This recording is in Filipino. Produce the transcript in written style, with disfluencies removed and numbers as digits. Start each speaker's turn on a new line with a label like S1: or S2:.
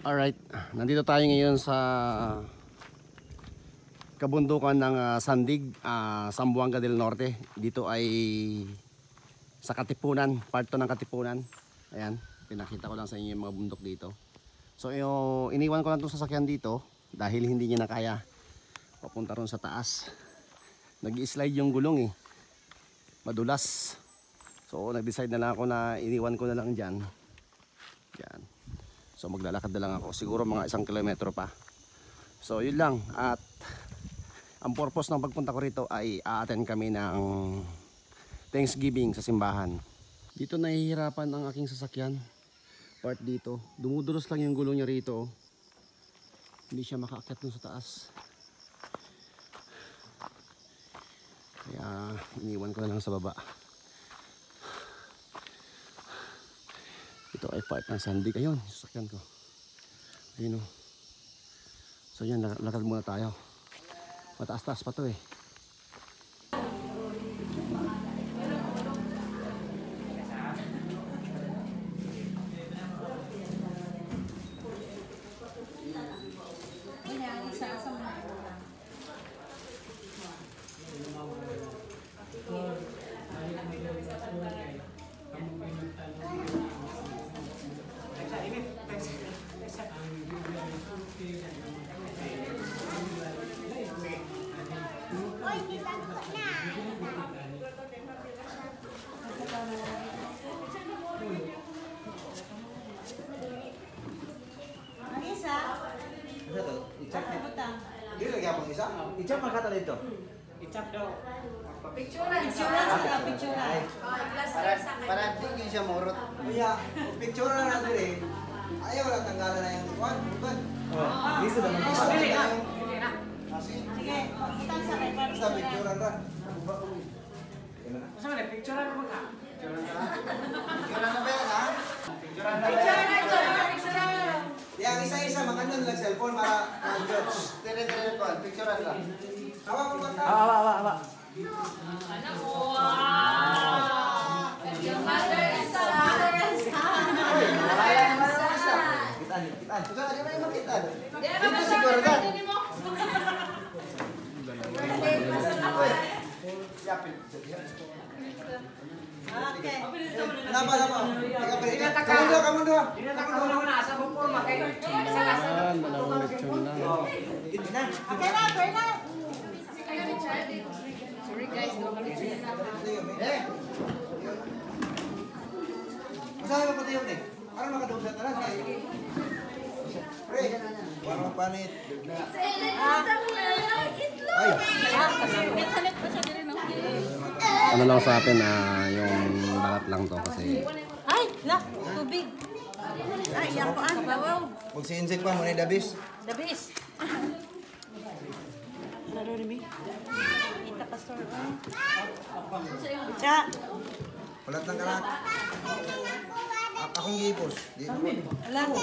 S1: Alright, nandito tayo ngayon sa kabundukan ng Sandig, Zamboanga del Norte. Dito ay sa Katipunan, part 2 ng Katipunan. Ayan, pinakita ko lang sa inyo yung mga bundok dito. So iniwan ko lang itong sasakyan dito dahil hindi niya na kaya papunta ron sa taas. Nag-i-slide yung gulong madulas. So nag-decide na lang ako na iniwan ko na lang dyan. Yan. So maglalakad na lang ako, siguro mga 1 kilometro pa. So yun lang. At ang purpose ng pagpunta ko rito ay a-attend kami ng Thanksgiving sa simbahan. Dito nahihirapan ang aking sasakyan. Part dito, dumudulos lang yung gulong niya rito. Hindi siya makaakyat dun sa taas. Kaya iniwan ko na lang sa baba. Ito ay part ng Sandig. Ayun, sasakyan ko. Ayun o. So yan, lakad muna tayo. Mataas-taas pa to eh.
S2: I-chop ang kata dito.
S3: I-chop daw.
S4: Picturean.
S2: Para di siya morot. Kuya, picture na natin eh. Ayaw lang tanggalan na yung one. Dito naman.
S3: Hindi na.
S4: Sige, pagkitan sa kay para
S2: Basta picture na.
S3: Masa mana picturean mo ka?
S2: Picture na ba yan ha? Picture na. Yang isa-isa makanon lang cellphone para ma-judge. Dire-dire ko, picture na lang. Hawak mo ba ta?
S1: Awa.
S4: anak ko. Your mother and son.
S2: Wala naman ang isa. Kitaan. Ito na rin makita. Dito siguro na.
S4: Okay.
S2: Lama. Kamu doon.
S3: Kamu na asa mo po makay.
S1: Ayan, dalawang lechon na.
S4: Okay na, Bernard.
S5: Sorry guys,
S2: Masahe mo pati yun eh. Parang makadugsa talas eh. Pre, parang panit. Ay!
S1: Ano lang sa atin yung balat lang to kasi
S4: Ay, la, tubig. Ay, yan ko ang bawaw.
S2: Huwag si Insik pa, muna dabis.
S4: Dabis. Ano rin mi? Kita ka store. Cha.
S2: Palat ng kalat. Akong gipos.
S4: Alam mo.